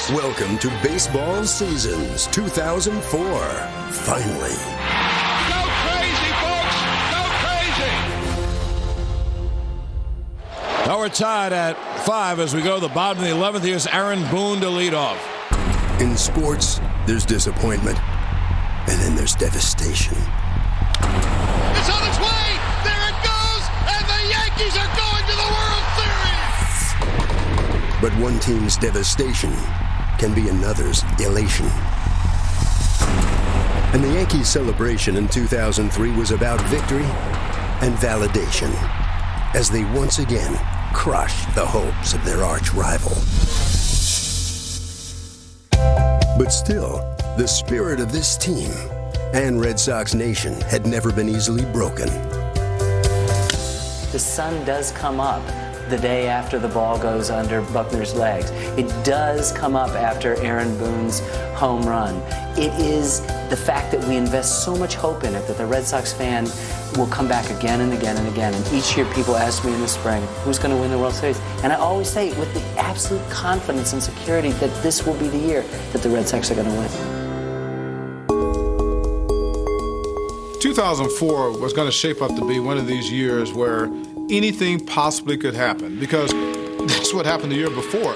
Sox. Welcome to Baseball Seasons 2004. Finally. Go crazy, folks! Go crazy! Now we're tied at 5 as we go to the bottom of the 11th. Here's Aaron Boone to lead off. In sports, there's disappointment, and then there's devastation. It's on its way! There it goes! And the Yankees are going to the World Series! But one team's devastation can be another's elation. And the Yankees' celebration in 2003 was about victory and validation, as they once again crushed the hopes of their arch-rival. But still, the spirit of this team and Red Sox Nation had never been easily broken. The sun does come up the day after the ball goes under Buckner's legs. It does come up after Aaron Boone's home run. It is the fact that we invest so much hope in it that the Red Sox fan will come back again and again and again. And each year people ask me in the spring, who's going to win the World Series? And I always say with the absolute confidence and security that this will be the year that the Red Sox are going to win. 2004 was going to shape up to be one of these years where anything possibly could happen, because that's what happened the year before.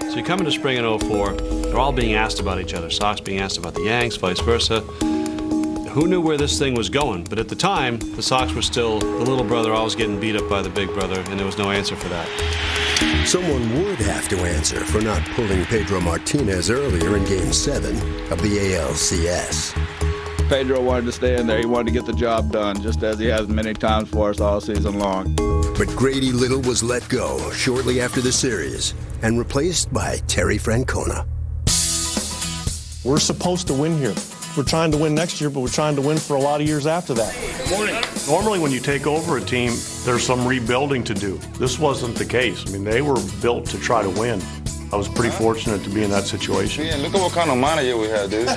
So you come into spring in 04, they're all being asked about each other. Sox being asked about the Yanks, vice versa. Who knew where this thing was going? But at the time, the Sox were still the little brother always getting beat up by the big brother, and there was no answer for that. Someone would have to answer for not pulling Pedro Martinez earlier in Game 7 of the ALCS. Pedro wanted to stay in there. He wanted to get the job done, just as he has many times for us all season long. But Grady Little was let go shortly after the series and replaced by Terry Francona. We're supposed to win here. We're trying to win next year, but we're trying to win for a lot of years after that. Morning. Normally when you take over a team, there's some rebuilding to do. This wasn't the case. I mean, they were built to try to win. I was pretty fortunate to be in that situation. Yeah, look at what kind of manager we had, dude.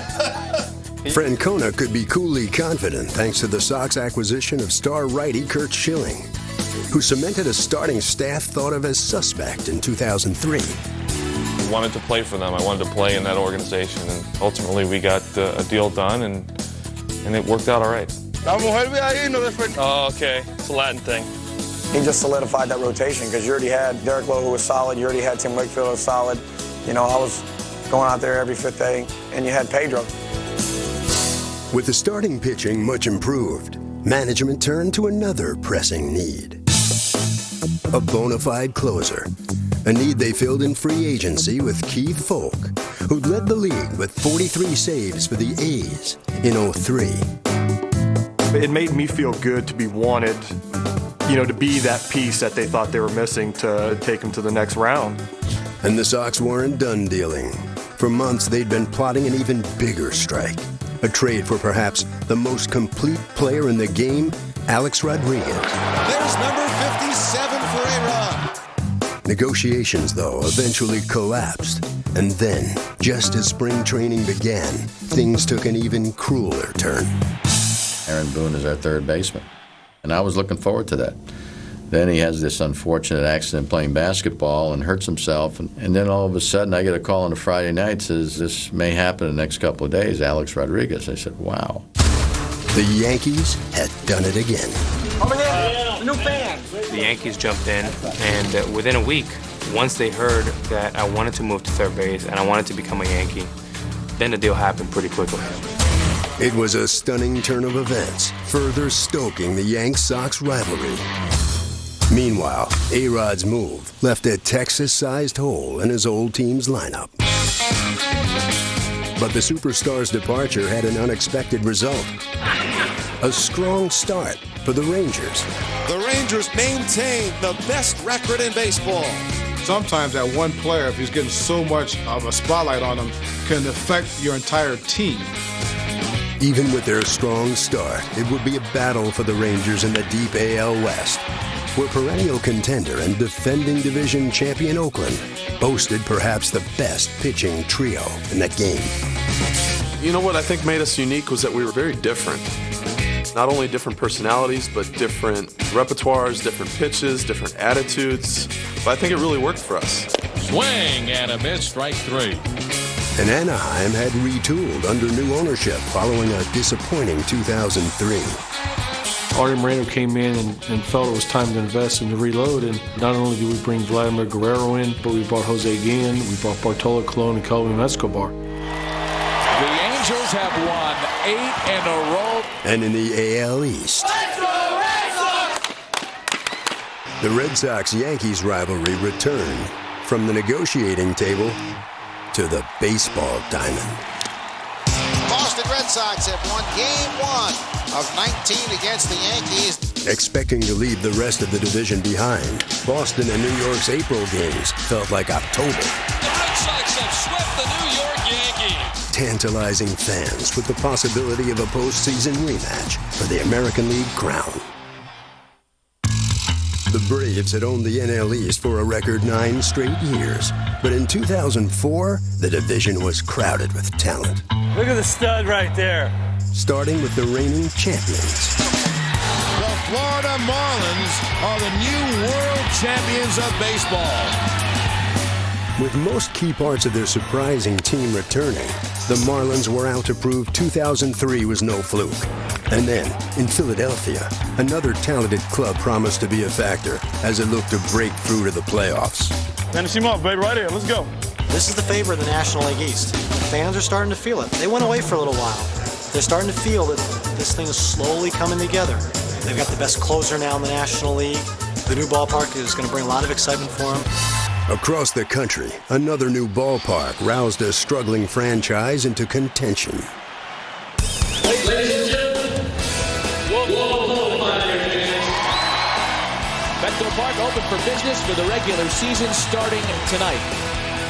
Francona could be coolly confident thanks to the Sox acquisition of star righty Curt Schilling, who cemented a starting staff thought of as suspect in 2003. I wanted to play for them. I wanted to play in that organization, and ultimately we got a deal done, and it worked out all right. Oh, okay. It's a Latin thing. He just solidified that rotation because you already had Derek Lowe, who was solid. You already had Tim Wakefield, who was solid. You know, I was going out there every fifth day, and you had Pedro. With the starting pitching much improved, management turned to another pressing need. A bona fide closer, a need they filled in free agency with Keith Folk, who'd led the league with 43 saves for the A's in 03. It made me feel good to be wanted, you know, to be that piece that they thought they were missing to take them to the next round. And the Sox weren't done dealing. For months, they'd been plotting an even bigger strike. A trade for perhaps the most complete player in the game, Alex Rodriguez. There's number 57 for A-Rod. Negotiations, though, eventually collapsed. And then, just as spring training began, things took an even crueler turn. Aaron Boone is our third baseman, and I was looking forward to that. Then he has this unfortunate accident playing basketball and hurts himself, and then all of a sudden I get a call on a Friday night, says this may happen in the next couple of days, Alex Rodriguez. I said, wow. The Yankees had done it again. Over there, new fan. The Yankees jumped in, and within a week, once they heard that I wanted to move to third base and I wanted to become a Yankee, then the deal happened pretty quickly. It was a stunning turn of events, further stoking the Yanks-Sox rivalry. Meanwhile, A-Rod's move left a Texas-sized hole in his old team's lineup. But the superstar's departure had an unexpected result. A strong start for the Rangers. The Rangers maintain the best record in baseball. Sometimes that one player, if he's getting so much of a spotlight on him, can affect your entire team. Even with their strong start, it would be a battle for the Rangers in the deep AL West, where perennial contender and defending division champion Oakland boasted perhaps the best pitching trio in the game. You know what I think made us unique was that we were very different. Not only different personalities, but different repertoires, different pitches, different attitudes. But I think it really worked for us. Swing and a miss, strike 3. And Anaheim had retooled under new ownership following a disappointing 2003. Artie Moreno came in and felt it was time to invest and to reload. And not only did we bring Vladimir Guerrero in, but we brought Jose Guillen, we brought Bartolo Colon, and Kelvin Escobar. The Angels have won 8 in a row. And in the AL East, the Red Sox-Yankees rivalry returned from the negotiating table to the baseball diamond. Boston Red Sox have won Game 1 of 19 against the Yankees. Expecting to leave the rest of the division behind, Boston and New York's April games felt like October. The Red Sox have swept the New York Yankees. Tantalizing fans with the possibility of a postseason rematch for the American League crown. The Braves had owned the NL East for a record 9 straight years, but in 2004, the division was crowded with talent. Look at the stud right there. Starting with the reigning champions. The Florida Marlins are the new world champions of baseball. With most key parts of their surprising team returning, the Marlins were out to prove 2003 was no fluke. And then, in Philadelphia, another talented club promised to be a factor as it looked to break through to the playoffs. Finish him off, baby, right here. Let's go. This is the favor of the National League East. Fans are starting to feel it. They went away for a little while. They're starting to feel that this thing is slowly coming together. They've got the best closer now in the National League. The new ballpark is going to bring a lot of excitement for them. Across the country, another new ballpark roused a struggling franchise into contention. Ladies and gentlemen, Bethel Park open for business for the regular season starting tonight.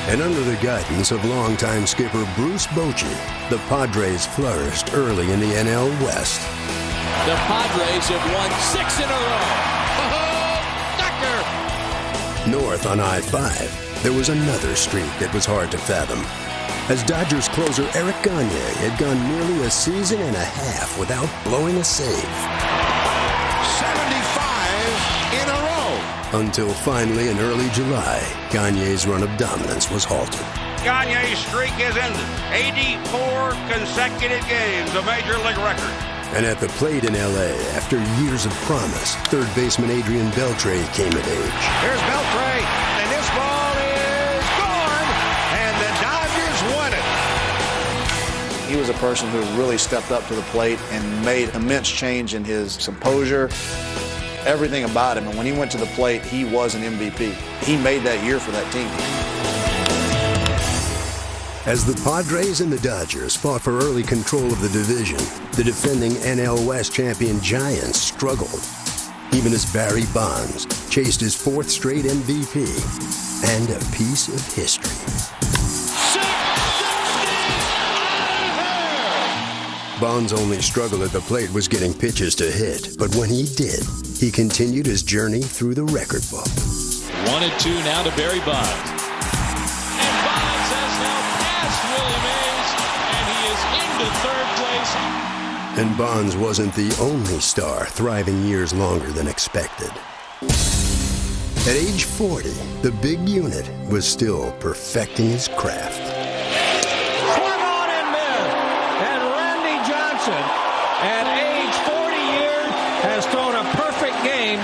And under the guidance of longtime skipper Bruce Bochy, the Padres flourished early in the NL West. The Padres have won 6 in a row. North on I-5, there was another streak that was hard to fathom, as Dodgers closer Eric Gagne had gone nearly a season and a half without blowing a save. 75 in a row. Until finally in early July, Gagne's run of dominance was halted. Gagne's streak is ended. 84 consecutive games, a major league record. And at the plate in L.A., after years of promise, third baseman Adrian Beltre came of age. Here's Beltre, and this ball is gone, and the Dodgers won it. He was a person who really stepped up to the plate and made immense change in his composure, everything about him. And when he went to the plate, he was an MVP. He made that year for that team. As the Padres and the Dodgers fought for early control of the division, the defending NL West champion Giants struggled, even as Barry Bonds chased his 4th straight MVP and a piece of history. Bonds' only struggle at the plate was getting pitches to hit, but when he did, he continued his journey through the record book. 1-2 now to Barry Bonds. And Bonds wasn't the only star thriving years longer than expected. At age 40, the big unit was still perfecting his craft. Swung on and missed. And Randy Johnson, at age 40 years, has thrown a perfect game.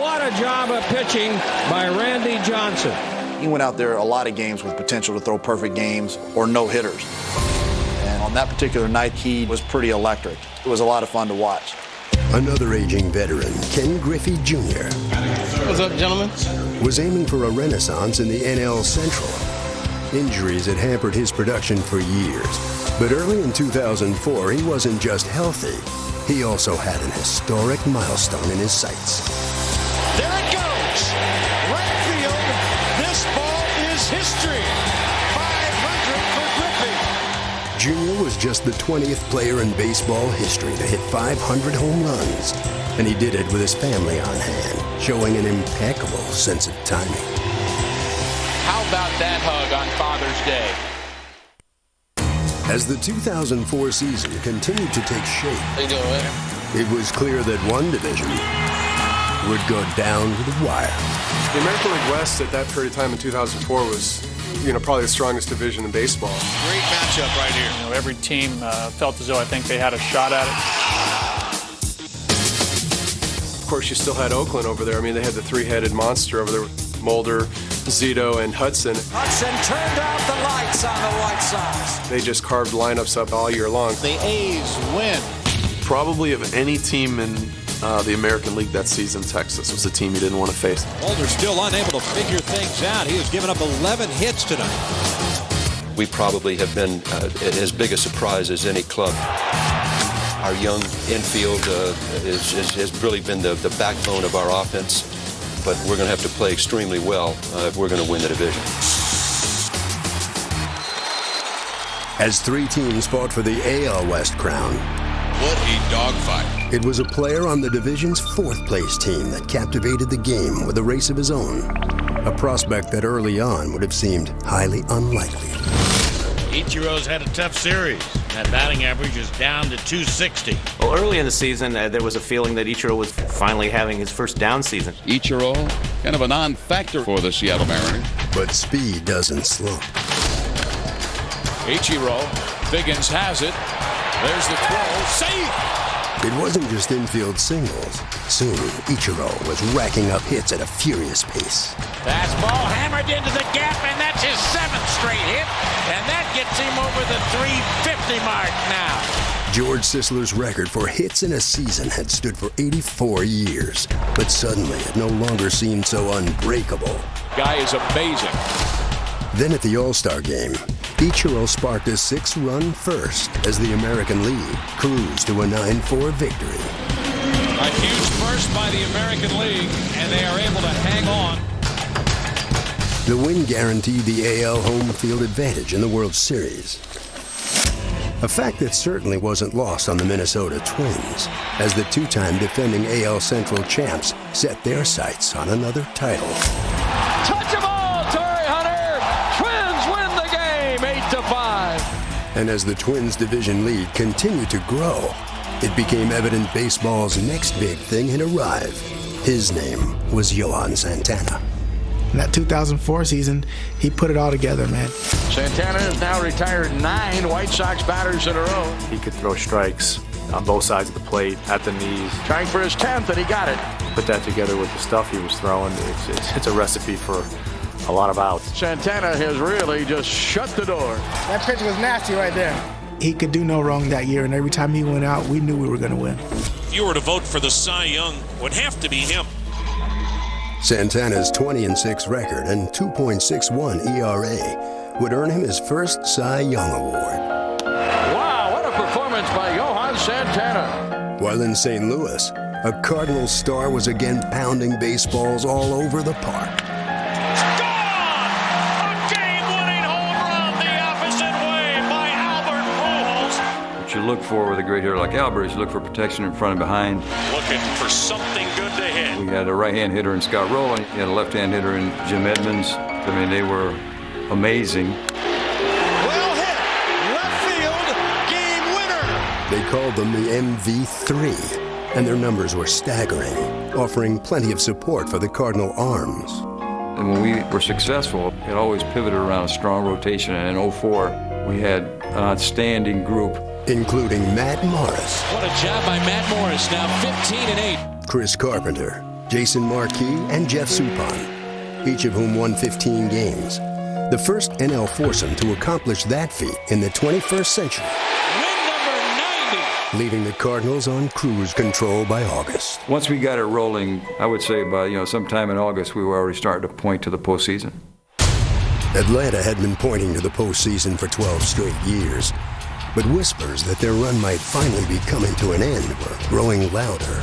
What a job of pitching by Randy Johnson. He went out there a lot of games with potential to throw perfect games or no hitters. And on that particular night, he was pretty electric. It was a lot of fun to watch. Another aging veteran, Ken Griffey Jr. What's up, gentlemen? Was aiming for a renaissance in the NL Central. Injuries had hampered his production for years. But early in 2004, he wasn't just healthy. He also had an historic milestone in his sights. There it goes. Right field. This ball is history. 500 for Griffey. Jr. was just the 20th player in baseball history to hit 500 home runs. And he did it with his family on hand, showing an impeccable sense of timing. How about that hug on Father's Day? As the 2004 season continued to take shape, How you doing? it was clear that one division would go down to the wire. The American League West at that period of time in 2004 was, probably the strongest division in baseball. Great matchup right here. Every team felt as though I think they had a shot at it. Of course, you still had Oakland over there. I mean, they had the three-headed monster over there, Mulder, Zito, and Hudson. Hudson turned out the lights on the White Sox. They just carved lineups up all year long. The A's win. Probably of any team in the American League that season, Texas was the team you didn't want to face. Mulder's still unable to figure things out. He has given up 11 hits tonight. We probably have been as big a surprise as any club. Our young infield has really been the backbone of our offense, but we're going to have to play extremely well if we're going to win the division. As three teams fought for the AL West crown, What a dogfight. it was a player on the division's fourth-place team that captivated the game with a race of his own, a prospect that early on would have seemed highly unlikely. Ichiro's had a tough series. That batting average is down to 260. Well, early in the season, there was a feeling that Ichiro was finally having his first down season. Ichiro, kind of a non-factor for the Seattle Mariners. But speed doesn't slump. Ichiro, Biggins has it. There's the throw. Safe! It wasn't just infield singles. Soon, Ichiro was racking up hits at a furious pace. Fastball hammered into the gap, and that's his 7th straight hit. And that gets him over the 350 mark now. George Sisler's record for hits in a season had stood for 84 years. But suddenly, it no longer seemed so unbreakable. Guy is amazing. Then at the All-Star game, Ichiro sparked a 6-run first as the American League cruised to a 9-4 victory. A huge first by the American League, and they are able to hang on. The win guaranteed the AL home field advantage in the World Series. A fact that certainly wasn't lost on the Minnesota Twins, as the two-time defending AL Central champs set their sights on another title. Touch them all, Torrey Hunter! Twins win the game, 8-5. And as the Twins division lead continued to grow, it became evident baseball's next big thing had arrived. His name was Johan Santana. In that 2004 season, he put it all together, man. Santana has now retired 9 White Sox batters in a row. He could throw strikes on both sides of the plate, at the knees. Trying for his 10th, and he got it. Put that together with the stuff he was throwing, it's a recipe for a lot of outs. Santana has really just shut the door. That pitch was nasty right there. He could do no wrong that year, and every time he went out, we knew we were going to win. If you were to vote for the Cy Young, it would have to be him. Santana's 20-6 record and 2.61 ERA would earn him his first Cy Young Award. Wow, what a performance by Johan Santana. While in St. Louis, a Cardinals star was again pounding baseballs all over the park. You look for with a great hitter like Albert is you look for protection in front and behind. Looking for something good to hit. We had a right-hand hitter in Scott Rowland. You had a left-hand hitter in Jim Edmonds. I mean, they were amazing. Well hit, left field, game winner. They called them the MV3, and their numbers were staggering, offering plenty of support for the Cardinal arms. And when we were successful, it always pivoted around a strong rotation. And in 2004, we had an outstanding group, including Matt Morris. What a job by Matt Morris, now 15-8. Chris Carpenter, Jason Marquis, and Jeff Suppan, each of whom won 15 games. The first NL foursome to accomplish that feat in the 21st century. Win number 90. Leaving the Cardinals on cruise control by August. Once we got it rolling, I would say by sometime in August, we were already starting to point to the postseason. Atlanta had been pointing to the postseason for 12 straight years. But whispers that their run might finally be coming to an end were growing louder.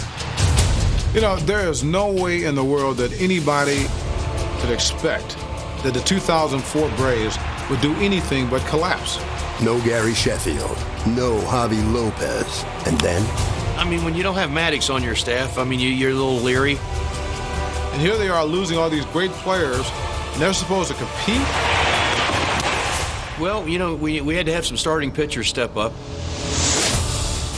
There is no way in the world that anybody could expect that the 2004 Braves would do anything but collapse. No Gary Sheffield, no Javi Lopez, and then... I mean, when you don't have Maddox on your staff, I mean, you're a little leery. And here they are losing all these great players, and they're supposed to compete? Well, we had to have some starting pitchers step up.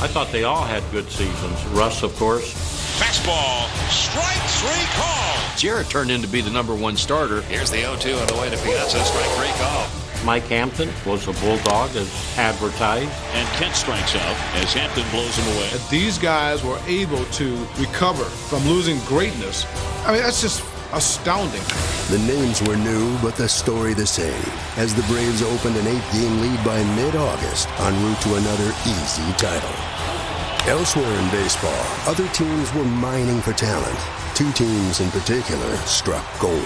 I thought they all had good seasons. Russ, of course. Fastball, strike three call. Jarrett turned in to be the #1 starter. Here's the 0-2 on the way to Piazza, strike three call. Mike Hampton was a bulldog as advertised. And Kent strikes out as Hampton blows him away. These guys were able to recover from losing greatness. I mean, that's just astounding. The names were new, but the story the same, as the Braves opened an 8-game lead by mid-August en route to another easy title. Elsewhere in baseball, other teams were mining for talent. Two teams in particular struck gold.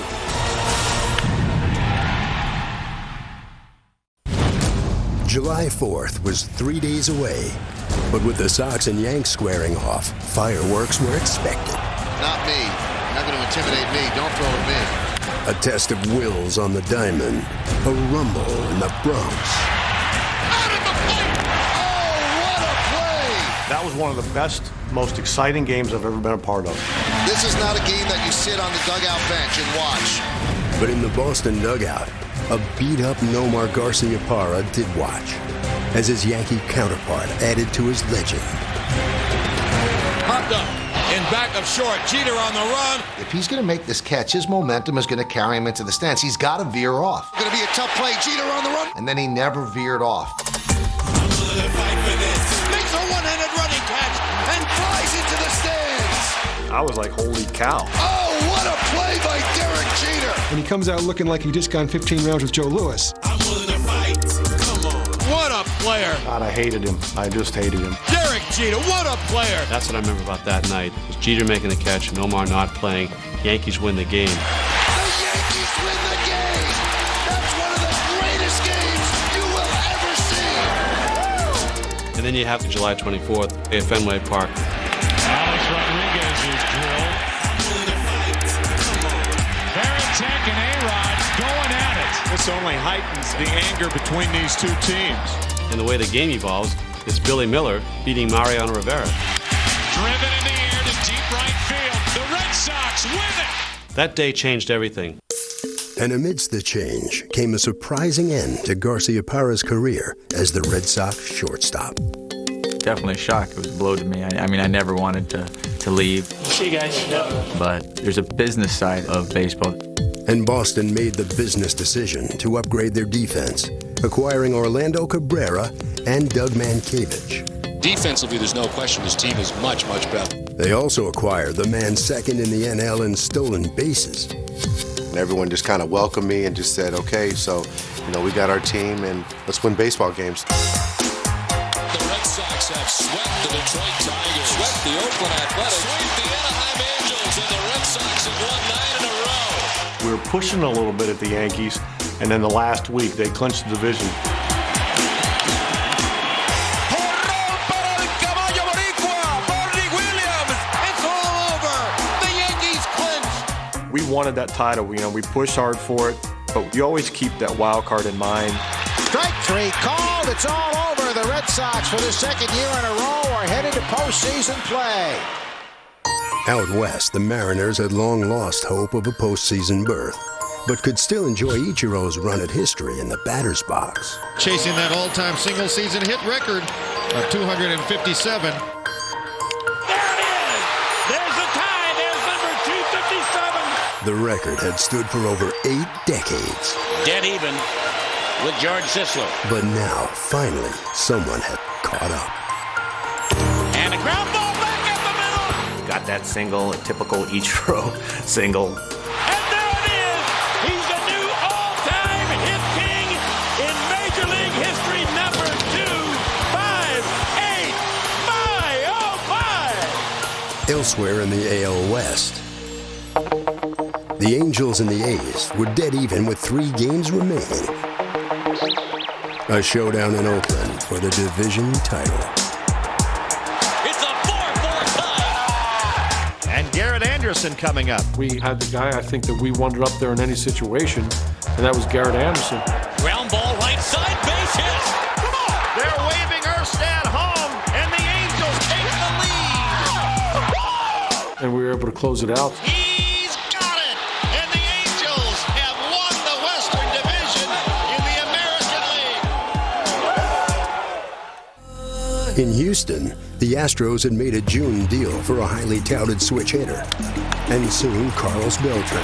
July 4th was 3 days away, but with the Sox and Yanks squaring off, fireworks were expected. Not me. You're not going to intimidate me. Don't throw at me. A test of wills on the diamond, a rumble in the Bronx. Out at the plate! Oh, what a play! That was one of the best, most exciting games I've ever been a part of. This is not a game that you sit on the dugout bench and watch. But in the Boston dugout, a beat-up Nomar Garciaparra did watch, as his Yankee counterpart added to his legend. Popped up in back of short. Jeter on the run. If he's going to make this catch, his momentum is going to carry him into the stands. He's got to veer off. Going to be a tough play. Jeter on the run. And then he never veered off. Makes a one-handed running catch and flies into the stands. I was like, holy cow. Oh, what a play by Derek Jeter. When he comes out looking like he just gone 15 rounds with Joe Louis. I'm willing to fight. Come on. What a player. God, I hated him. I just hated him. Derek Jeter, what a player. That's what I remember about that night. Was Jeter making the catch, Nomar not playing. Yankees win the game. The Yankees win the game. That's one of the greatest games you will ever see. And then you have July 24th at Fenway Park. Alex Rodriguez is drilled. Varitek and A-Rod going at it. This only heightens the anger between these two teams. And the way the game evolves, it's Billy Miller beating Mariano Rivera. Driven in the air to deep right field. The Red Sox win it. That day changed everything. And amidst the change came a surprising end to Garciaparra's career as the Red Sox shortstop. Definitely a shock. It was a blow to me. I mean, I never wanted to leave. See you guys. But there's a business side of baseball. And Boston made the business decision to upgrade their defense, acquiring Orlando Cabrera and Doug Mankiewicz. Defensively, there's no question this team is much, much better. They also acquired the man second in the NL in stolen bases. And everyone just kind of welcomed me and just said, okay, so, we got our team and let's win baseball games. The Red Sox have swept the Detroit Tigers, swept the Oakland Athletics, swept the Anaheim Angels, and the Red Sox have won 9 in a row. We were pushing a little bit at the Yankees, and then the last week they clinched the division. We wanted that title. We pushed hard for it, but you always keep that wild card in mind. Strike three called. It's all over. The Red Sox, for the second year in a row, are headed to postseason play. Out west, the Mariners had long lost hope of a postseason berth, but could still enjoy Ichiro's run at history in the batter's box. Chasing that all-time single-season hit record of 257. The record had stood for over 8 decades. Dead even with George Sisler. But now, finally, someone had caught up. And a ground ball back at the middle. Got that single, a typical Ichiro single. And there it is. He's the new all-time hit king in Major League history, number 258. My, oh my. Elsewhere in the AL West, the Angels and the A's were dead even with 3 games remaining. A showdown in Oakland for the division title. It's a 4-4 tie. And Garrett Anderson coming up. We had the guy I think that we wanted up there in any situation, and that was Garrett Anderson. Ground ball right side, base hit. Come on. They're waving Erstad home, and the Angels take the lead. And we were able to close it out. He's got it. And the Angels have won the Western Division in the American League. In Houston, the Astros had made a June deal for a highly touted switch hitter. And soon, Carlos Beltran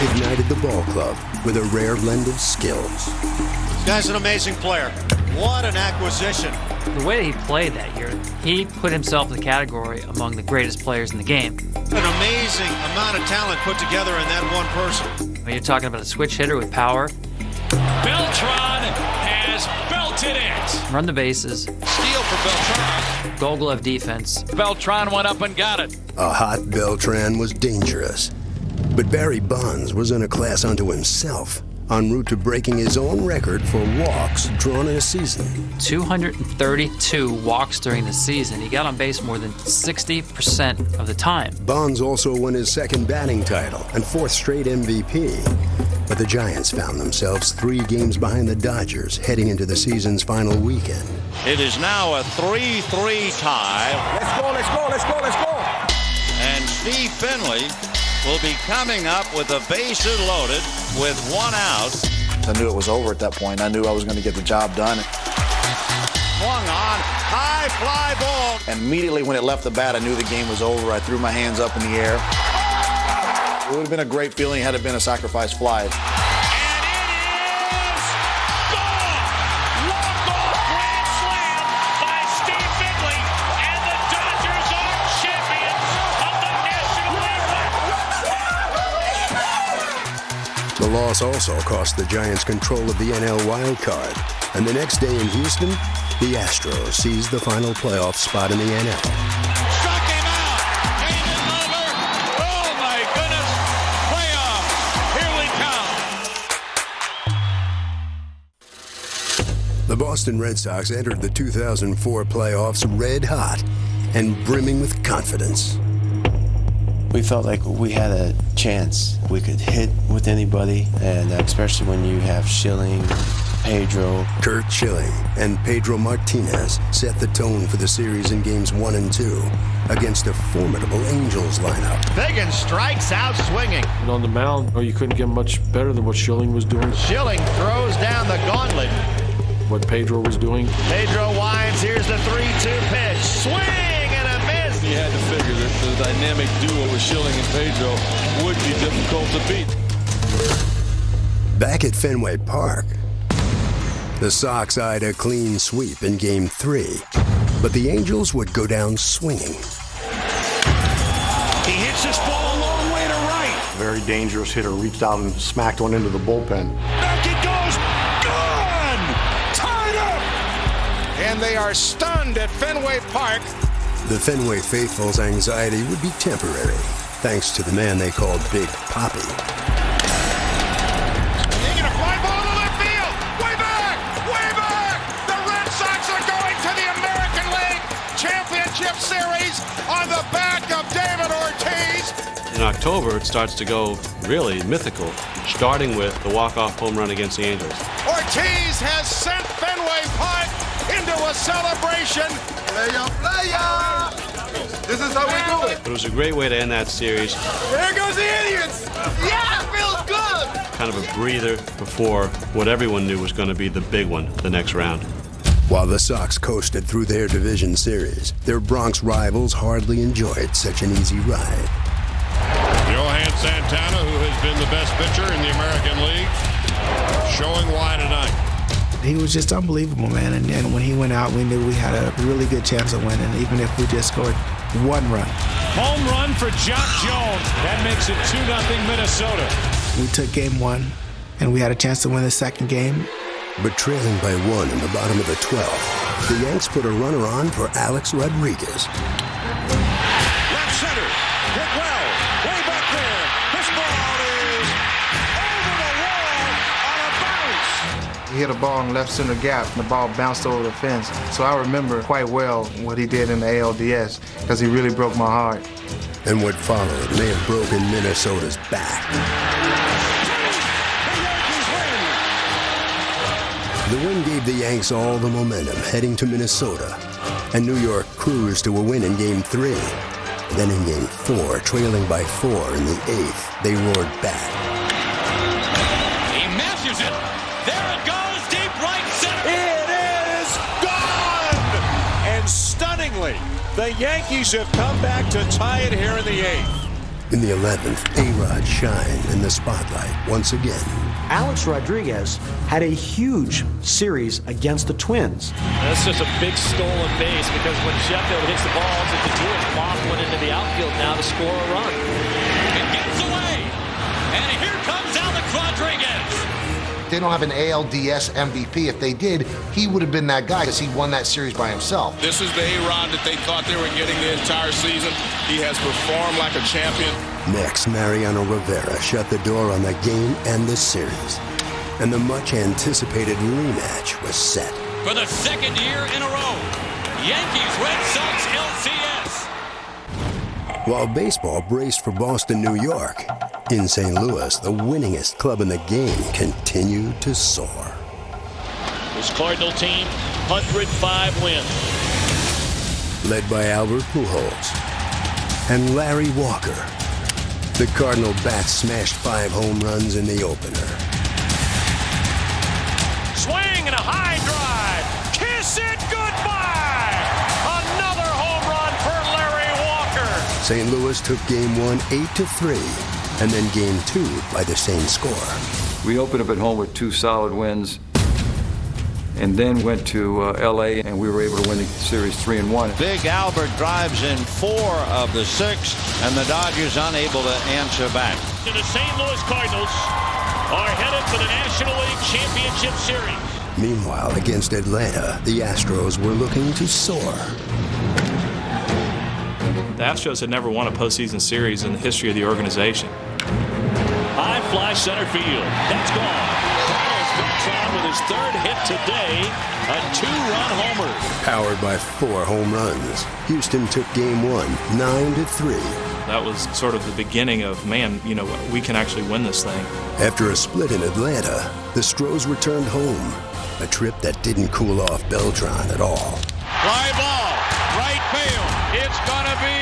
ignited the ball club with a rare blend of skills. This guy's an amazing player. What an acquisition. The way he played that year, he put himself in the category among the greatest players in the game. An amazing amount of talent put together in that one person. When you're talking about a switch hitter with power. Beltran has belted it. Run the bases. Steal for Beltran. Gold glove defense. Beltran went up and got it. A hot Beltran was dangerous. But Barry Bonds was in a class unto himself, en route to breaking his own record for walks drawn in a season. 232 walks during the season. He got on base more than 60% of the time. Bonds also won his second batting title and fourth straight MVP. But the Giants found themselves 3 games behind the Dodgers heading into the season's final weekend. It is now a 3-3 tie. Let's go, let's go, let's go, let's go. And Steve Finley will be coming up with the bases loaded with 1 out. I knew it was over at that point. I knew I was going to get the job done. Swung on, high fly ball. And immediately when it left the bat, I knew the game was over. I threw my hands up in the air. It would have been a great feeling had it been a sacrifice fly. The loss also cost the Giants control of the NL wild card. And the next day in Houston, the Astros seized the final playoff spot in the NL. Struck him out. Made it over. Oh, my goodness. Playoff. Here we come. The Boston Red Sox entered the 2004 playoffs red hot and brimming with confidence. We felt like we had a chance. We could hit with anybody, and especially when you have Schilling, Pedro. Curt Schilling and Pedro Martinez set the tone for the series in games 1 and 2 against a formidable Angels lineup. Biggin strikes out swinging. And on the mound, you couldn't get much better than what Schilling was doing. Schilling throws down the gauntlet. What Pedro was doing. Pedro winds. Here's the 3-2 pitch. Swing! You had to figure that the dynamic duo with Schilling and Pedro would be difficult to beat. Back at Fenway Park, the Sox eyed a clean sweep in Game 3, but the Angels would go down swinging. He hits this ball a long way to right. Very dangerous hitter, reached out and smacked one into the bullpen. Back it goes. Gone! Tied up! And they are stunned at Fenway Park. The Fenway faithful's anxiety would be temporary, thanks to the man they called Big Papi. Taking a fly ball to left field. Way back! Way back! The Red Sox are going to the American League Championship Series on the back of David Ortiz. In October, it starts to go really mythical, starting with the walk-off home run against the Angels. Ortiz has sent Fenway Park into a celebration. Playa, playa! This is how we do it. But it was a great way to end that series. There goes the Indians! Yeah, it feels good! Kind of a breather before what everyone knew was going to be the big one the next round. While the Sox coasted through their division series, their Bronx rivals hardly enjoyed such an easy ride. Johan Santana, who has been the best pitcher in the American League, showing why tonight. He was just unbelievable, man. And when he went out, we knew we had a really good chance of winning, even if we just scored 1 run. Home run for Jock Jones. That makes it 2-0 Minnesota. We took game 1, and we had a chance to win the second game. But trailing by 1 in the bottom of the 12th, the Yanks put a runner on for Alex Rodriguez. Left center. Hit well. Way back there. This ball is over the wall on a bounce. He hit a ball in left center gap, and the ball bounced over the fence. So I remember quite well what he did in the ALDS, because he really broke my heart. And what followed may have broken Minnesota's back. The win gave the Yanks all the momentum heading to Minnesota, and New York cruised to a win in Game 3. Then in Game 4, trailing by 4 in the 8th, they roared back. He matches it. There it goes, deep right center. It is gone! And Finally, the Yankees have come back to tie it here in the 8th. In the 11th, A-Rod shined in the spotlight once again. Alex Rodriguez had a huge series against the Twins. That's just a big stolen base because when Sheffield hits the ball to the Jewels, loft one into the outfield now to score a run. It gets away, and here comes Alex Rodriguez. They don't have an ALDS MVP. If they did, he would have been that guy because he won that series by himself. This is the A-Rod that they thought they were getting the entire season. He has performed like a champion. Next, Mariano Rivera shut the door on the game and the series. And the much-anticipated rematch was set. For the second year in a row, Yankees Red Sox LCS. While baseball braced for Boston, New York, in St. Louis, the winningest club in the game continued to soar. This Cardinal team, 105 wins. Led by Albert Pujols and Larry Walker, the Cardinal bats smashed 5 home runs in the opener. Swing and a high drive. Kiss it goodbye. Another home run for Larry Walker. St. Louis took Game 1 8-3, and then Game 2 by the same score. We opened up at home with 2 solid wins, and then went to L.A., and we were able to win the series 3-1. Big Albert drives in 4 of the 6, and the Dodgers unable to answer back. The St. Louis Cardinals are headed for the National League Championship Series. Meanwhile, against Atlanta, the Astros were looking to soar. The Astros had never won a postseason series in the history of the organization. High fly center field. That's gone. Carlos Beltran with his 3rd hit today, a 2-run homer. Powered by 4 home runs, Houston took Game 1 9-3. That was sort of the beginning of, man, you know, we can actually win this thing. After a split in Atlanta, the Stros returned home, a trip that didn't cool off Beltran at all. Fly ball, right field. It's gonna be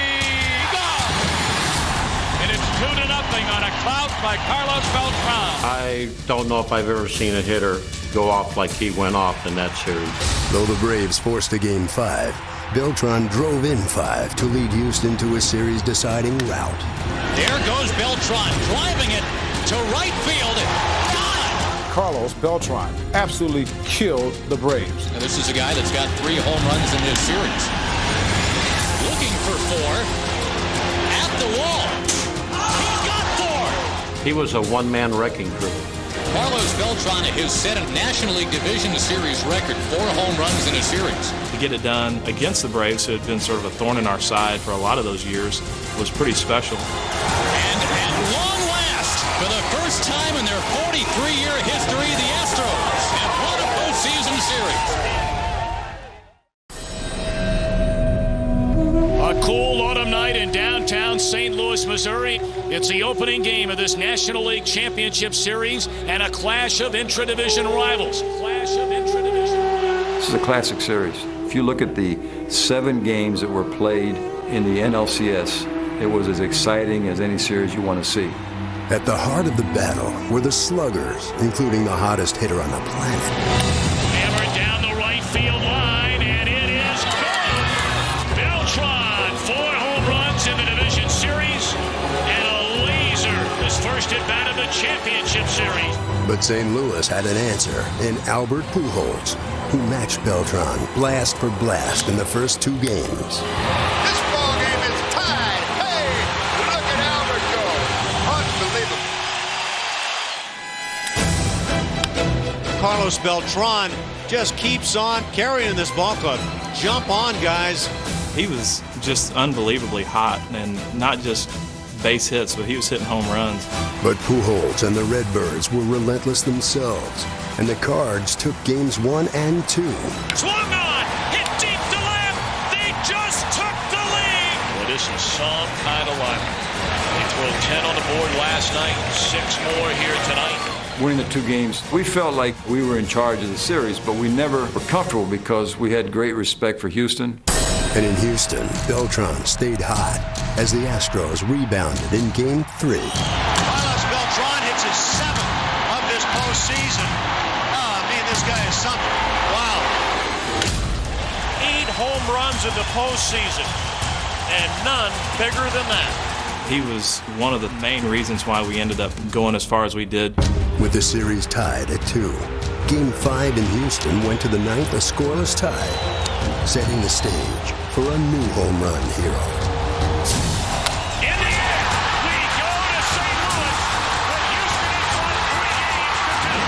gone. And it's 2-0 on a clout by Carlos Beltran. I don't know if I've ever seen a hitter go off like he went off in that series. Though the Braves forced a Game 5, Beltran drove in 5 to lead Houston to a series-deciding rout. There goes Beltran, driving it to right field. Carlos Beltran absolutely killed the Braves. And this is a guy that's got 3 home runs in this series. Looking for 4. At the wall. He's got 4. He was a one-man wrecking crew. Carlos Beltran has set a National League Division Series record, 4 home runs in a series. To get it done against the Braves, who had been sort of a thorn in our side for a lot of those years, was pretty special. And at long last, for the first time in their 43-year history, the Astros have won a postseason series. A cool autumn night in downtown St. Louis, Missouri. It's the opening game of this National League Championship Series and a clash of intra-division rivals. This is a classic series. If you look at the 7 games that were played in the NLCS, it was as exciting as any series you want to see. At the heart of the battle were the sluggers, including the hottest hitter on the planet. Hammered down the right field line, and it is gone. Beltran, 4 home runs in the division series, and a laser, his first at bat of the championship series. But St. Louis had an answer in Albert Pujols, who matched Beltran blast for blast in the first 2 games. This ball game is tied. Hey, look at Albert go. Unbelievable. Carlos Beltran just keeps on carrying this ball club. Jump on, guys. He was just unbelievably hot, and not just base hits, but he was hitting home runs. But Pujols and the Redbirds were relentless themselves, and the Cards took Games 1 and 2. Swung on, hit deep to left. They just took the lead. Well, this is some kind of lineup. They threw 10 on the board last night, 6 more here tonight. Winning the 2 games, we felt like we were in charge of the series, but we never were comfortable because we had great respect for Houston. And in Houston, Beltran stayed hot as the Astros rebounded in Game 3. Carlos Beltran hits his 7th of this postseason. Oh, man, this guy is something. Wow. 8 home runs in the postseason, and none bigger than that. He was one of the main reasons why we ended up going as far as we did. With the series tied at 2, Game 5 in Houston went to the 9th a scoreless tie, setting the stage for a new home run hero. In the air, we go to St. Louis, with Houston in front 3 games to 2.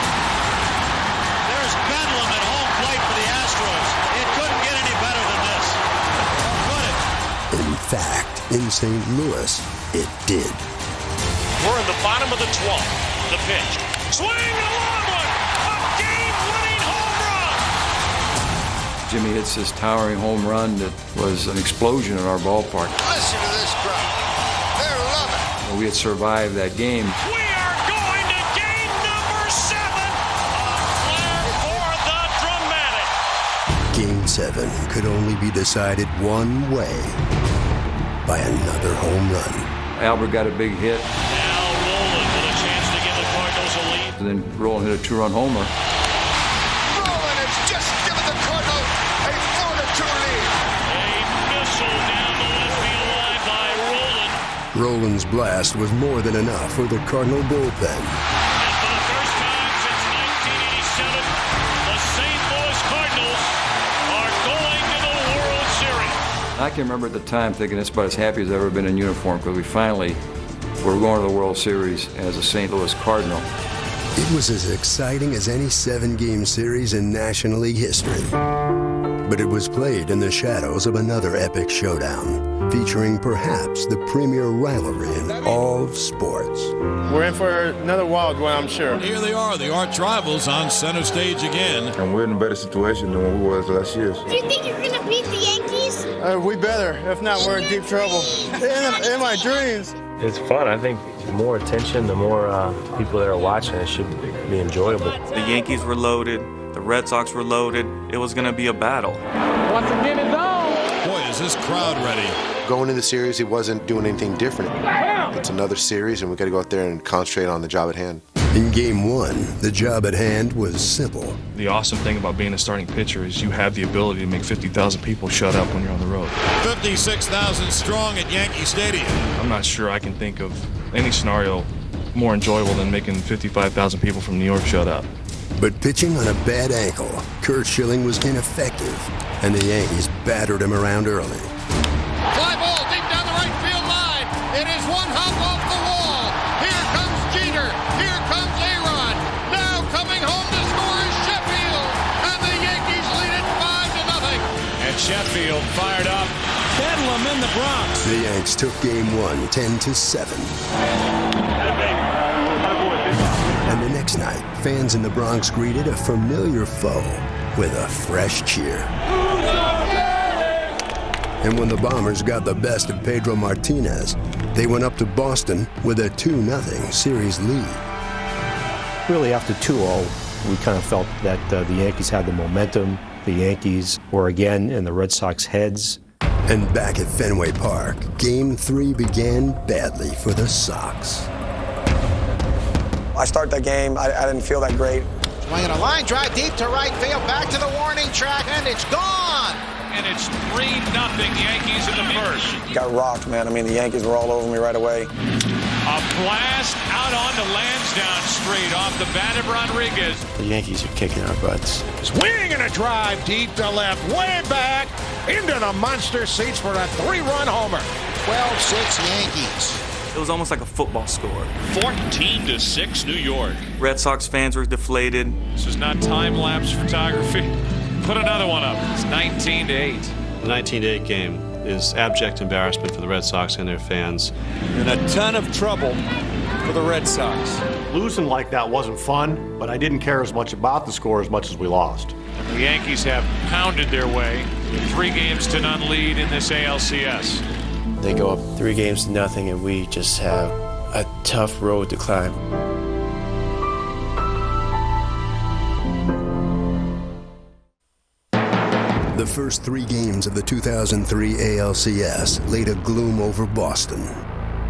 There's bedlam at home plate for the Astros. It couldn't get any better than this. Or could it? In fact, in St. Louis, it did. We're in the bottom of the 12th. The pitch. Swing and a long one. A game-winning home run. Jimmy hits this towering home run that was an explosion in our ballpark. Listen to this crowd. They're loving it. We had survived that game. We are going to game number 7. A flare for the dramatic. Game 7 could only be decided one way, by another home run. Albert got a big hit. Now Roland with a chance to give the Cardinals a lead. And then Roland hit a 2-run homer. Roland has just given the Cardinals a 4-2 lead. A missile down the left field line by Roland. Roland's blast was more than enough for the Cardinal bullpen. And for the first time since 1987, the St. Louis Cardinals are going to the World Series. I can remember at the time thinking that's about as happy as I've ever been in uniform because we finally were going to the World Series as a St. Louis Cardinal. It was as exciting as any 7-game series in National League history. But it was played in the shadows of another epic showdown, featuring perhaps the premier rivalry in all of sports. We're in for another wild one, I'm sure. Here they are, the arch rivals on center stage again. And we're in a better situation than what we was last year. Do you think you're going to beat the Yankees? We better. If not, we're in deep trouble. In my dreams. It's fun. I think the more attention, the more people that are watching, it should be enjoyable. The Yankees were loaded. The Red Sox were loaded. It was going to be a battle. Once again, it's on. Boy, is this crowd ready. Going into the series, he wasn't doing anything different. It's another series, and we got to go out there and concentrate on the job at hand. In Game 1, the job at hand was simple. The awesome thing about being a starting pitcher is you have the ability to make 50,000 people shut up when you're on the road. 56,000 strong at Yankee Stadium. I'm not sure I can think of any scenario more enjoyable than making 55,000 people from New York shut up. But pitching on a bad ankle, Curt Schilling was ineffective, and the Yankees battered him around early. Fly ball deep down the right field line. It is one hop off the wall. Here comes Jeter. Here comes Aaron. Now coming home to score is Sheffield. And the Yankees lead it 5-0. And Sheffield fired up. Bedlam in the Bronx. The Yanks took Game 1 10-7. And the next night, fans in the Bronx greeted a familiar foe with a fresh cheer. And when the Bombers got the best of Pedro Martinez, they went up to Boston with a 2-0 series lead. Really, after 2-0, we kind of felt that the Yankees had the momentum. The Yankees were again in the Red Sox heads. And back at Fenway Park, Game 3 began badly for the Sox. I start that game, I didn't feel that great. Swinging a line drive deep to right field, back to the warning track, and it's gone. And it's 3-0 Yankees in the first. Got rocked, man. I mean, the Yankees were all over me right away. A blast out onto Lansdowne Street off the bat of Rodriguez. The Yankees are kicking our butts. Swing and a drive deep to left, way back into the monster seats for a 3-run homer. 12-6 Yankees. It was almost like a football score. 14-6 New York. Red Sox fans were deflated. This is not time-lapse photography. Put another one up. It's 19-8. The 19-8 game is abject embarrassment for the Red Sox and their fans. And a ton of trouble for the Red Sox. Losing like that wasn't fun, but I didn't care as much about the score as much as we lost. And the Yankees have pounded their way. 3-0 lead in this ALCS. They go up 3-0, and we just have a tough road to climb. The first 3 games of the 2003 ALCS laid a gloom over Boston.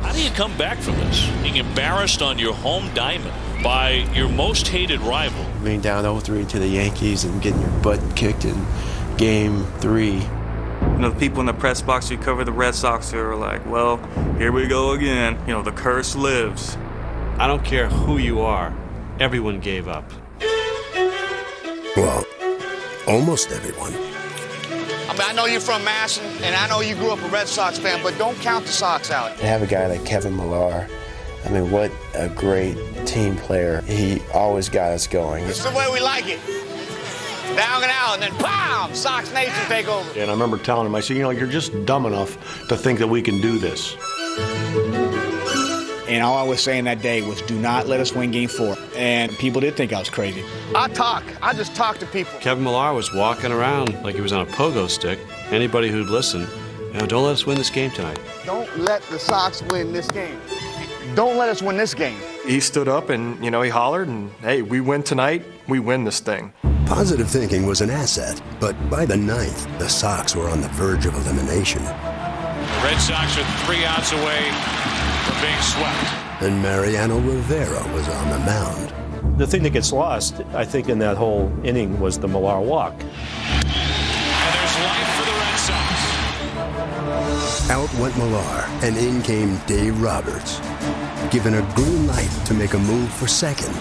How do you come back from this? Being embarrassed on your home diamond by your most hated rival. Being down 0-3 to the Yankees and getting your butt kicked in Game 3 The people in the press box who cover the Red Sox are like, well, here we go again. The curse lives. I don't care who you are. Everyone gave up. Well, almost everyone. I know you're from Masson, and I know you grew up a Red Sox fan, but don't count the Sox out. To have a guy like Kevin Millar, what a great team player. He always got us going. It's the way we like it. Down and out, and then bam, Sox Nation take over. And I remember telling him, I said, you're just dumb enough to think that we can do this. And all I was saying that day was, do not let us win Game 4. And people did think I was crazy. I just talk to people. Kevin Millar was walking around like he was on a pogo stick. Anybody who'd listen, don't let us win this game tonight. Don't let the Sox win this game. Don't let us win this game. He stood up and, he hollered, and hey, we win tonight, we win this thing. Positive thinking was an asset, but by the 9th, the Sox were on the verge of elimination. Red Sox are 3 outs away from being swept. And Mariano Rivera was on the mound. The thing that gets lost, I think, in that whole inning was the Millar walk. And there's life for the Red Sox. Out went Millar, and in came Dave Roberts, given a green light to make a move for second.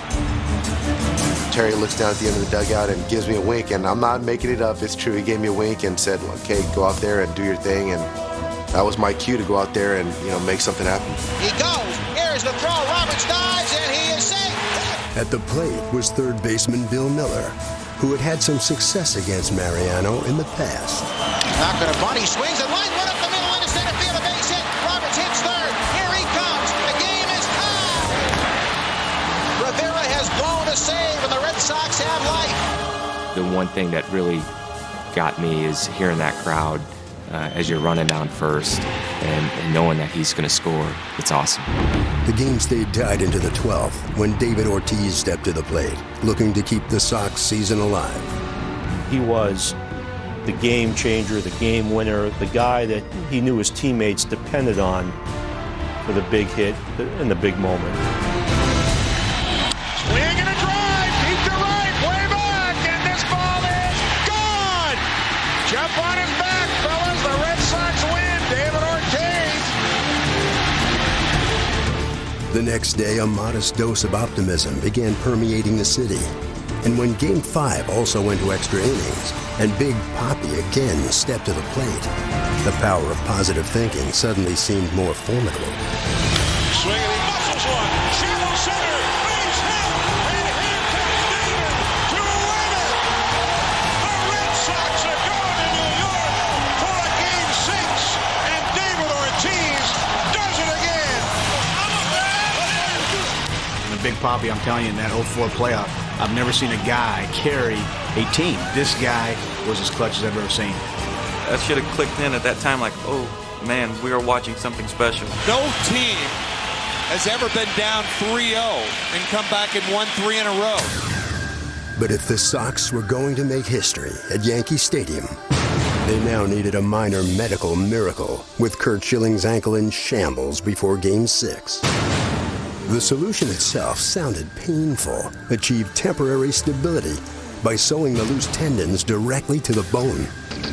Terry looks down at the end of the dugout and gives me a wink, and I'm not making it up. It's true. He gave me a wink and said, okay, go out there and do your thing. And that was my cue to go out there and, make something happen. He goes. Here's the throw. Roberts dives, and he is safe. At the plate was third baseman Bill Miller, who had had some success against Mariano in the past. Not going to bunt. He swings and lines one up the middle into center field. A base hit. Roberts hits third. Here he comes. The game is tied. Rivera has blown a save, and the Red Sox have life. The one thing that really got me is hearing that crowd as you're running down first and knowing that he's going to score. It's awesome. The game stayed tied into the 12th when David Ortiz stepped to the plate, looking to keep the Sox season alive. He was the game changer, the game winner, the guy that he knew his teammates depended on for the big hit and the big moment. Swing and a drive, deep to right, way back, and this ball is gone! Jump on his back, fellas, the Red Sox win, David Ortiz. The next day, a modest dose of optimism began permeating the city. And when Game 5 also went to extra innings, and Big Papi again stepped to the plate, the power of positive thinking suddenly seemed more formidable. Swing and he muscles one, shallow center, base hit, and here comes David to win it! The Red Sox are going to New York for a Game 6, and David Ortiz does it again! And Big Papi, I'm telling you, in that 04 playoff, I've never seen a guy carry a team. This guy was as clutch as I've ever seen. That should have clicked in at that time like, oh, man, we are watching something special. No team has ever been down 3-0 and come back and won 3 in a row. But if the Sox were going to make history at Yankee Stadium, they now needed a minor medical miracle with Curt Schilling's ankle in shambles before Game 6. The solution itself sounded painful, achieved temporary stability by sewing the loose tendons directly to the bone.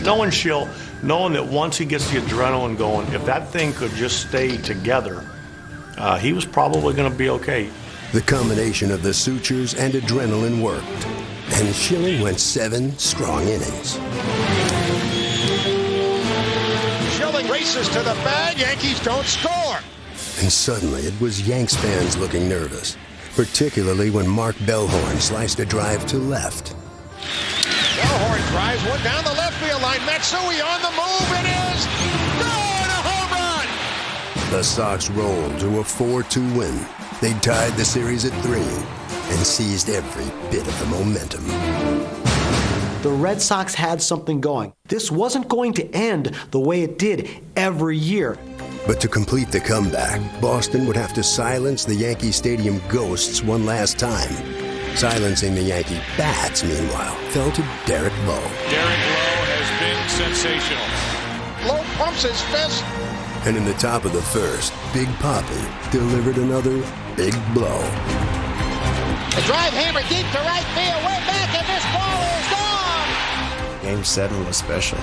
Knowing Schill, knowing that once he gets the adrenaline going, if that thing could just stay together, he was probably going to be okay. The combination of the sutures and adrenaline worked, and Schilling went 7 strong innings. Schilling races to the bag. Yankees don't score. And suddenly it was Yanks fans looking nervous, particularly when Mark Bellhorn sliced a drive to left. Bellhorn drives one down the left field line. Matsui on the move. It is gone! A home run! The Sox rolled to a 4-2 win. They tied the series at 3 and seized every bit of the momentum. The Red Sox had something going. This wasn't going to end the way it did every year. But to complete the comeback, Boston would have to silence the Yankee Stadium ghosts one last time. Silencing the Yankee bats, meanwhile, fell to Derek Lowe. Derek Lowe has been sensational. Lowe pumps his fist. And in the top of the first, Big Papi delivered another big blow. The drive hammer deep to right field, way back, and this ball is gone! Game 7 was special.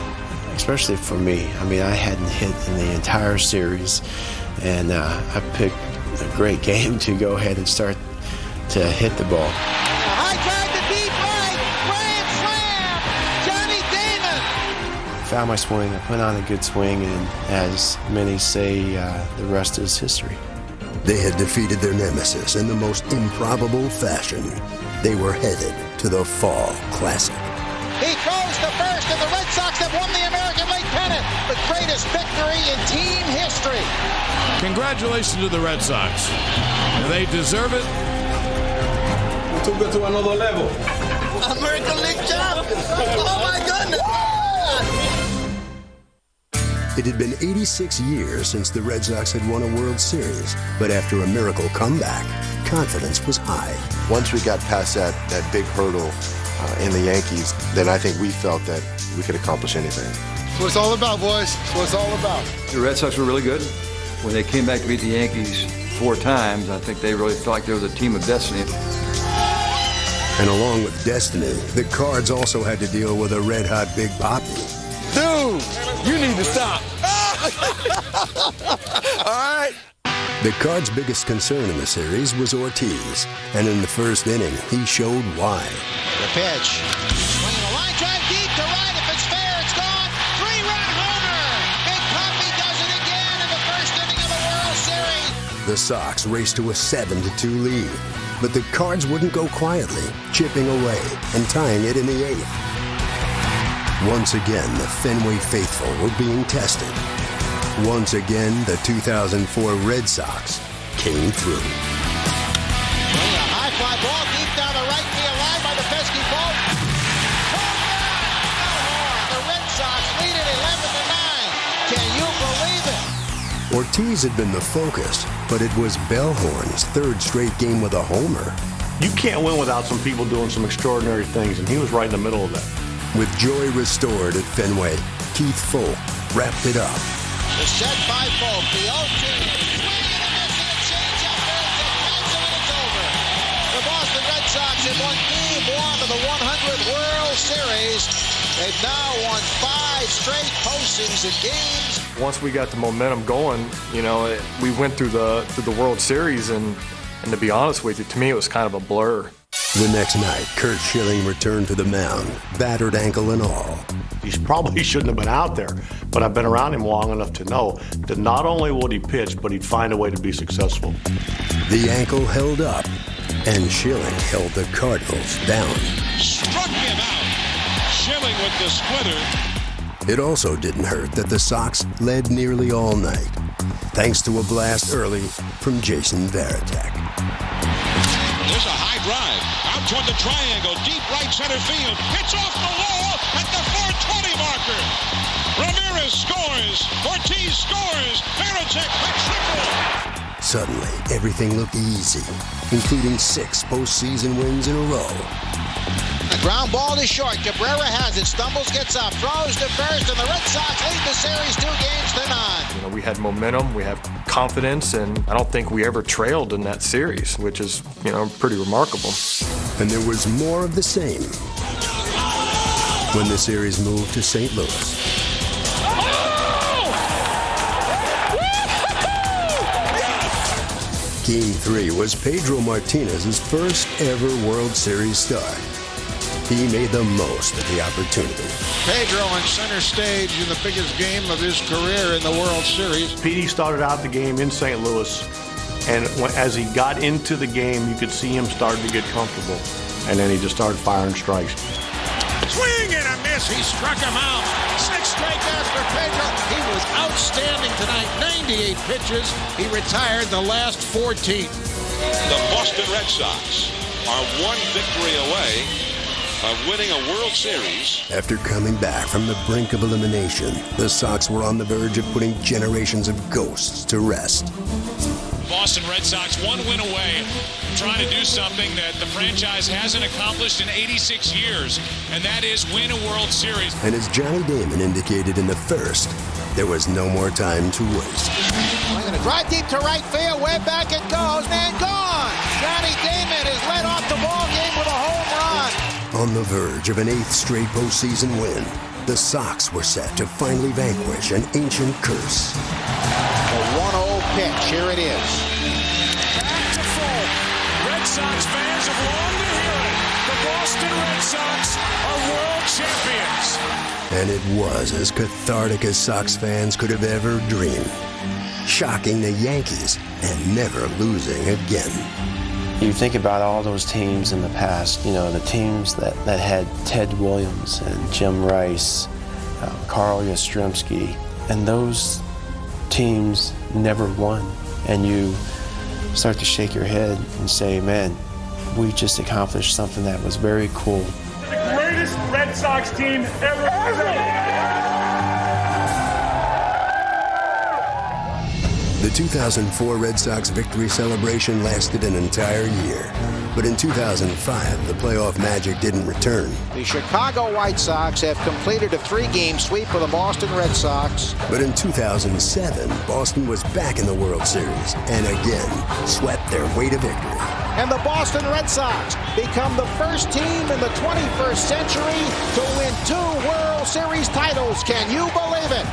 especially for me. I mean, I hadn't hit in the entire series, and I picked a great game to go ahead and start to hit the ball. High drive to deep right, grand slam, Johnny Damon. Found my swing, I put on a good swing, and as many say, the rest is history. They had defeated their nemesis in the most improbable fashion. They were headed to the Fall Classic. He throws to first, and the Red Sox have won the American League pennant, the greatest victory in team history. Congratulations to the Red Sox. They deserve it. We took it to another level. American League champions. Oh my goodness. It had been 86 years since the Red Sox had won a World Series, but after a miracle comeback, confidence was high. Once we got past that big hurdle in the Yankees, then I think we felt that we could accomplish anything. That's what it's all about, boys. That's what it's all about. The Red Sox were really good. When they came back to beat the Yankees 4 times, I think they really felt like there was a team of destiny. And along with destiny, the Cards also had to deal with a red-hot Big Papi. Dude, you need to stop. All right. The Cards' biggest concern in the series was Ortiz, and in the first inning, he showed why. The pitch. Swinging a line drive deep to right. If it's fair, it's gone. 3-run homer. Big Papi does it again in the first inning of the World Series. The Sox raced to a 7-2 lead, but the Cards wouldn't go quietly, chipping away and tying it in the 8th. Once again, the Fenway faithful were being tested. Once again, the 2004 Red Sox came through. A high fly ball deep down the right field line by the pesky Bolt. The Red Sox lead it 11-9. Can you believe it? Ortiz had been the focus, but it was Bellhorn's 3rd straight game with a homer. You can't win without some people doing some extraordinary things, and he was right in the middle of that. With joy restored at Fenway, Keith Folk wrapped it up. The set by Folk, the 0-2. Swing and a miss and a change-up. There's the catch, and it's over. The Boston Red Sox have won Game 1 of the 100th World Series. They've now won 5 straight postings and games. Once we got the momentum going, you know, we went through the World Series, and to be honest with you, to me it was kind of a blur. The next night, Curt Schilling returned to the mound, battered ankle and all. He probably shouldn't have been out there, but I've been around him long enough to know that not only would he pitch, but he'd find a way to be successful. The ankle held up, and Schilling held the Cardinals down. Struck him out. Schilling with the splitter. It also didn't hurt that the Sox led nearly all night, thanks to a blast early from Jason Varitek. There's a high drive. Out toward the triangle. Deep right center field. Hits off the wall at the 420 marker. Ramirez scores. Ortiz scores. Varitek a triple. Suddenly, everything looked easy, including 6 postseason wins in a row. The ground ball is short. Guerrero has it. Stumbles, gets up, throws to first, and the Red Sox lead the series 2-0. You know, we had momentum, we had confidence, and I don't think we ever trailed in that series, which is, you know, pretty remarkable. And there was more of the same when the series moved to St. Louis. Game 3 was Pedro Martinez's first ever World Series start. He made the most of the opportunity. Pedro on center stage in the biggest game of his career in the World Series. Petey started out the game in St. Louis, and as he got into the game, you could see him starting to get comfortable, and then he just started firing strikes. Swing and a miss. He struck him out. 6 strikeouts for Pedro. He was outstanding tonight. 98 pitches. He retired the last 14. The Boston Red Sox are 1 victory away of winning a World Series. After coming back from the brink of elimination, the Sox were on the verge of putting generations of ghosts to rest. Boston Red Sox 1 win away, trying to do something that the franchise hasn't accomplished in 86 years, and that is win a World Series. And as Johnny Damon indicated in the first, there was no more time to waste. Going to drive deep to right field, way back it goes, and gone! Johnny Damon is led off the ball game with a home run. On the verge of an 8th straight postseason win, the Sox were set to finally vanquish an ancient curse. The 1-0 pitch, here it is. Back to full. Red Sox fans have longed to hear it. The Boston Red Sox are world champions. And it was as cathartic as Sox fans could have ever dreamed. Shocking the Yankees and never losing again. You think about all those teams in the past, the teams that had Ted Williams and Jim Rice, Carl Yastrzemski, and those teams never won. And you start to shake your head and say, man, we just accomplished something that was very cool. The greatest Red Sox team ever. The 2004 Red Sox victory celebration lasted an entire year. But in 2005, the playoff magic didn't return. The Chicago White Sox have completed a 3-game sweep of the Boston Red Sox. But in 2007, Boston was back in the World Series and again swept their way to victory. And the Boston Red Sox become the first team in the 21st century to win 2 World Series titles. Can you believe it?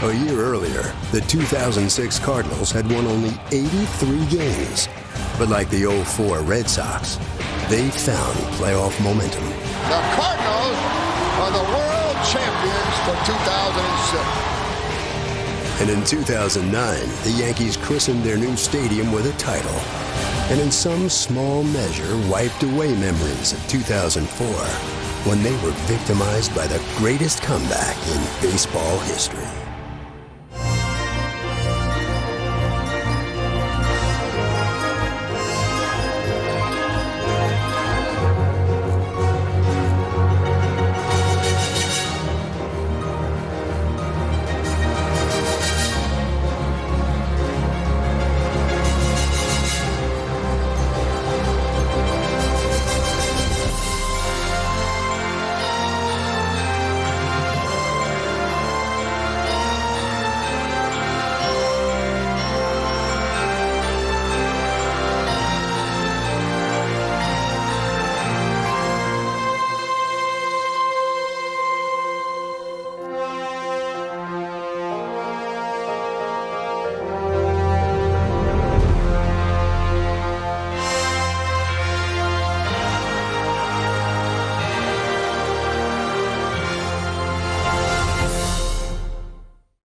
A year earlier, the 2006 Cardinals had won only 83 games. But like the 2004 Red Sox, they found playoff momentum. The Cardinals are the world champions for 2006. And in 2009, the Yankees christened their new stadium with a title. And in some small measure, wiped away memories of 2004, when they were victimized by the greatest comeback in baseball history.